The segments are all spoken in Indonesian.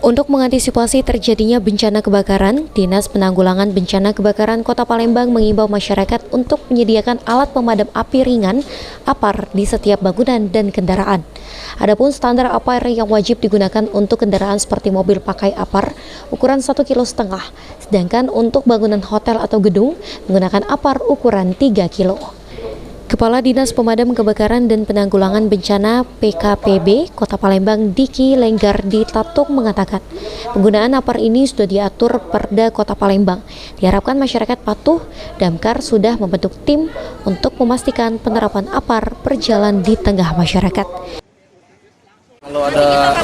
Untuk mengantisipasi terjadinya bencana kebakaran, Dinas Penanggulangan Bencana Kebakaran Kota Palembang mengimbau masyarakat untuk menyediakan alat pemadam api ringan (APAR) di setiap bangunan dan kendaraan. Adapun standar APAR yang wajib digunakan untuk kendaraan seperti mobil pakai APAR ukuran 1,5 kg, sedangkan untuk bangunan hotel atau gedung menggunakan APAR ukuran 3 kg. Kepala Dinas Pemadam Kebakaran dan Penanggulangan Bencana PKPB Kota Palembang Diki Lenggardi Tatung mengatakan, penggunaan APAR ini sudah diatur Perda Kota Palembang. Diharapkan masyarakat patuh. Damkar sudah membentuk tim untuk memastikan penerapan APAR berjalan di tengah masyarakat. Kalau ada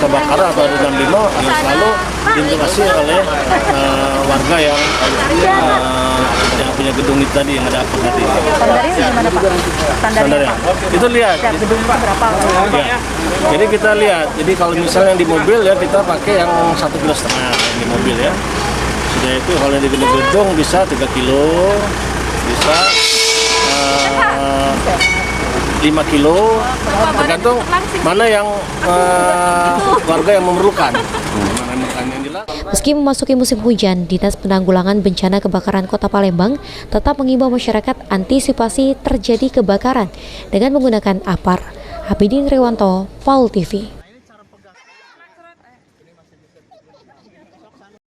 kebakaran atau ada demo, selalu diindikasi oleh warga yang punya gedung itu tadi, yang ada apa tadi. Standarnya gimana Pak? Standarnya itu lihat. Gedungnya berapa? Ya. Jadi kita lihat. Jadi kalau misalnya di mobil ya kita pakai yang 1,5 kg di mobil ya. Sudah itu kalau di gedung bisa 3 kilo, bisa 5 kilo, tergantung mana yang warga yang memerlukan. Meski memasuki musim hujan, Dinas Penanggulangan Bencana Kebakaran Kota Palembang tetap mengimbau masyarakat antisipasi terjadi kebakaran dengan menggunakan APAR. Abidin Rewanto, PAUL TV.